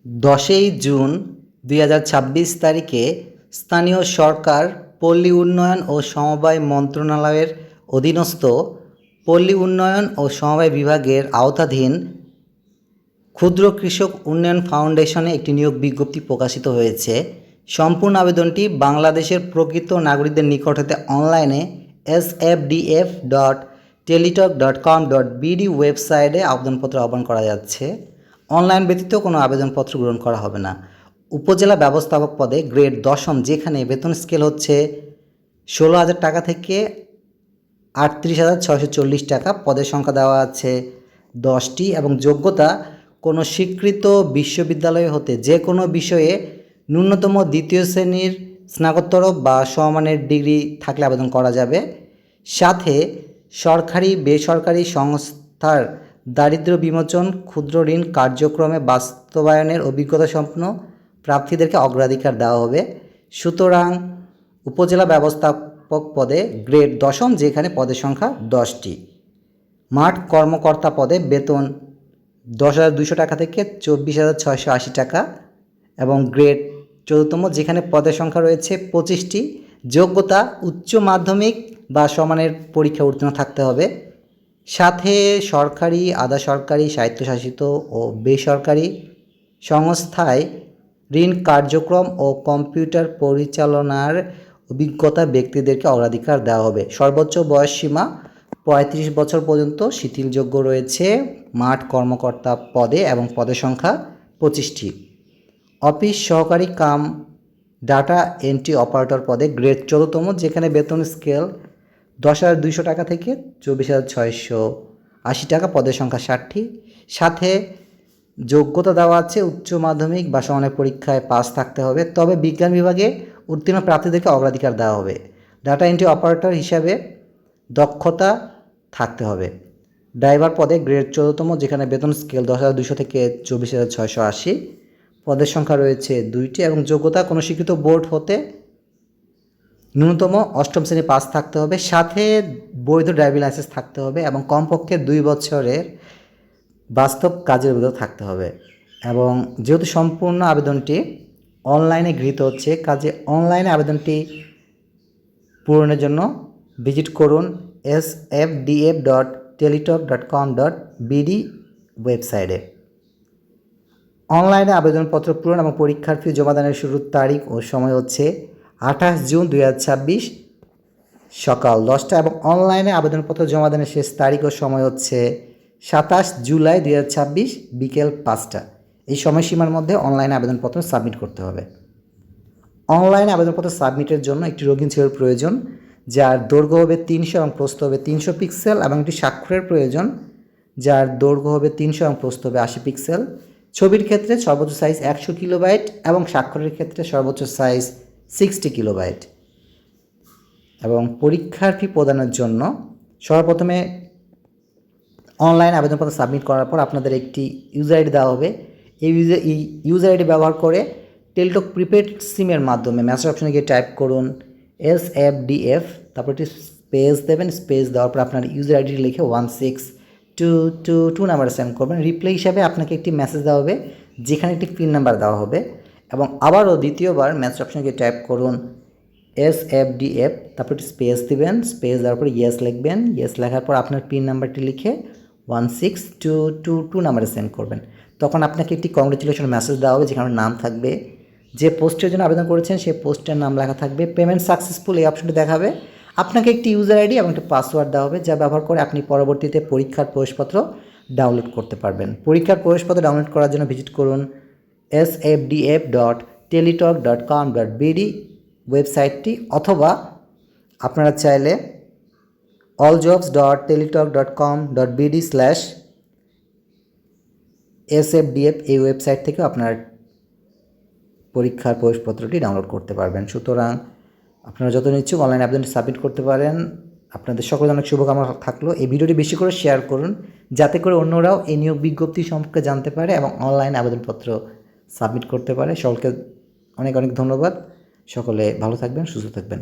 10 June 2026 তারিখে স্থানীয় সরকার পল্লী উন্নয়ন ও সমবায় মন্ত্রণালয়ের অধীনস্থ পল্লী উন্নয়ন ও সমবায় বিভাগের আওতাধীন ক্ষুদ্র কৃষক উন্নয়ন ফাউন্ডেশনে একটি নিয়োগ বিজ্ঞপ্তি প্রকাশিত হয়েছে। সম্পূর্ণ আবেদনটি বাংলাদেশের প্রকৃত নাগরিকদের নিকট হতে অনলাইনে sfdf.teletalk.com.bd ওয়েবসাইটে আবেদনপত্র আহ্বান করা যাচ্ছে। অনলাইন ব্যতীত কোনো আবেদনপত্র গ্রহণ করা হবে না। উপজেলা ব্যবস্থাপক পদে গ্রেড 10ম, যেখানে বেতন স্কেল হচ্ছে 16,000 টাকা থেকে 38,640 টাকা। পদের সংখ্যা দেওয়া আছে 10টি এবং যোগ্যতা কোনো স্বীকৃত বিশ্ববিদ্যালয় হতে যে কোনো বিষয়ে ন্যূনতম 2য় শ্রেণীর স্নাতকোত্তর বা সমমানের ডিগ্রি থাকলে আবেদন করা যাবে। সাথে সরকারি বেসরকারি সংস্থার দারিদ্র্য বিমোচন ক্ষুদ্র ঋণ কার্যক্রমে বাস্তবায়নের অভিজ্ঞতা সম্পন্ন প্রার্থীদেরকে অগ্রাধিকার দেওয়া হবে। সুতরাং উপজেলা ব্যবস্থাপক পদে গ্রেড 10ম, যেখানে পদের সংখ্যা 10টি। মাঠ কর্মকর্তা পদে বেতন 10,200 টাকা থেকে 24,680 টাকা এবং গ্রেড 14তম, যেখানে পদের সংখ্যা রয়েছে 25টি। যোগ্যতা উচ্চ মাধ্যমিক বা সমানের পরীক্ষা উত্তীর্ণ থাকতে হবে। সাথে সরকারি, আধা সরকারি, স্বায়ত্তশাসিত ও বেসরকারি সংস্থায় ঋণ কার্যক্রম ও কম্পিউটার পরিচালনার অভিজ্ঞতা ব্যক্তিদেরকে অগ্রাধিকার দেওয়া হবে। সর্বোচ্চ বয়স সীমা 35 বছর পর্যন্ত শিথিলযোগ্য রয়েছে মাঠ কর্মকর্তা পদে এবং পদের সংখ্যা 25টি। অফিস সহকারী কাম ডাটা এন্ট্রি অপারেটর পদে গ্রেড 14তম, যেখানে বেতন স্কেল 10,200 টাকা থেকে 24,680 টাকা। পদের সংখ্যা 60টি। সাথে যোগ্যতা দেওয়া আছে উচ্চ মাধ্যমিক বা সমানের পরীক্ষায় পাস থাকতে হবে, তবে বিজ্ঞান বিভাগে উত্তীর্ণ প্রার্থীদেরকে অগ্রাধিকার দেওয়া হবে। ডাটা এন্ট্রি অপারেটর হিসাবে দক্ষতা থাকতে হবে। ড্রাইভার পদে গ্রেড 14তম, যেখানে বেতন স্কেল 10,200 থেকে 24,680। পদের সংখ্যা রয়েছে 2টি এবং যোগ্যতা কোনো স্বীকৃত বোর্ড হতে ন্যূনতম 8ম শ্রেণী পাস থাকতে হবে। সাথে বৈধ ড্রাইভিং লাইসেন্স থাকতে হবে এবং কমপক্ষে 2 বছরের বাস্তব কাজের অভিজ্ঞতা থাকতে হবে। এবং যেহেতু সম্পূর্ণ আবেদনটি অনলাইনে গৃহীত হচ্ছে, কাজে অনলাইনে আবেদনটি পূরণের জন্য ভিজিট করুন sfdf.teletalk.com.bd ওয়েবসাইটে। অনলাইনে আবেদনপত্র পূরণ এবং পরীক্ষার ফি জমাদানের শুরুর তারিখ ও সময় হচ্ছে 28 জুন 2026 সকাল 10টা এবং অনলাইনে আবেদনপত্র জমাদানের শেষ তারিখ ও সময় হচ্ছে 27 জুলাই 2026 বিকেল 5টা। এই সময়সীমার মধ্যে অনলাইনে আবেদনপত্র সাবমিট করতে হবে। অনলাইনে আবেদনপত্র সাবমিটের জন্য একটি রঙিন ছবির প্রয়োজন, যার দৈর্ঘ্য হবে 300 এবং প্রস্থ হবে 300 পিক্সেল এবং একটি স্বাক্ষরের প্রয়োজন, যার দৈর্ঘ্য হবে 300 এবং প্রস্থ হবে 80 পিক্সেল। ছবির ক্ষেত্রে সর্বোচ্চ সাইজ 100 কিলোবাইট এবং স্বাক্ষরের ক্ষেত্রে সর্বোচ্চ সাইজ 60 কিলোবাইট। এবং পরীক্ষার ফি প্রদানের জন্য সর্বপ্রথমে অনলাইন আবেদনপত্র সাবমিট করার পর আপনাদের একটি ইউজার আইডি দেওয়া হবে। এই ইউজার আইডি ব্যবহার করে টেলিটক প্রিপেড সিমের মাধ্যমে মেসেজ অপশনে গিয়ে টাইপ করুন SFDF, তারপর একটি স্পেস দেবেন। স্পেস দেওয়ার পর আপনার ইউজার আইডি লিখে 16222 নাম্বারে সেন্ড করবেন। রিপ্লাই হিসাবে আপনাকে একটি মেসেজ দেওয়া হবে, যেখানে একটি পিন নাম্বার দেওয়া হবে। এবং আবারও দ্বিতীয়বার মেসেজ অপশনে গিয়ে টাইপ করুন SFDF, তারপর একটি স্পেস দেবেন। স্পেস দেওয়ার পর ইয়েস লিখবেন। ইয়েস লেখার পর আপনার পিন নাম্বারটি লিখে 16222 নাম্বারে সেন্ড করবেন। তখন আপনাকে একটি কংগ্রেচুলেশন মেসেজ দেওয়া হবে, যেখানে নাম থাকবে, যে পোস্টের জন্য আবেদন করেছেন সেই পোস্টের নাম লেখা থাকবে। পেমেন্ট সাকসেসফুল এই অপশনটি দেখাবে। আপনাকে একটি ইউজার আইডি এবং একটি পাসওয়ার্ড দেওয়া হবে, যা ব্যবহার করে আপনি পরবর্তীতে পরীক্ষার প্রবেশপত্র ডাউনলোড করতে পারবেন। পরীক্ষার প্রবেশপত্র ডাউনলোড করার জন্য ভিজিট করুন sfdf.teletalk.com.bd ওয়েবসাইটটি, অথবা আপনারা চাইলে alljobs.teletalk.com.bd/sfdf এই ওয়েবসাইট থেকে আপনার পরীক্ষার প্রবেশপত্রটি ডাউনলোড করতে পারবেন। সুতরাং আপনারা যত ইচ্ছুক অনলাইন আবেদনটি সাবমিট করতে পারেন। আপনাদের সকলের অনেক শুভকামনা থাকলো। এই ভিডিওটি বেশি করে শেয়ার করুন, যাতে করে অন্যরাও এই নিয়োগ বিজ্ঞপ্তি সম্পর্কে জানতে পারে এবং অনলাইন আবেদনপত্র সাবমিট করতে পারে। সকলকে অনেক অনেক ধন্যবাদ। সকলে ভালো থাকবেন, সুস্থ থাকবেন।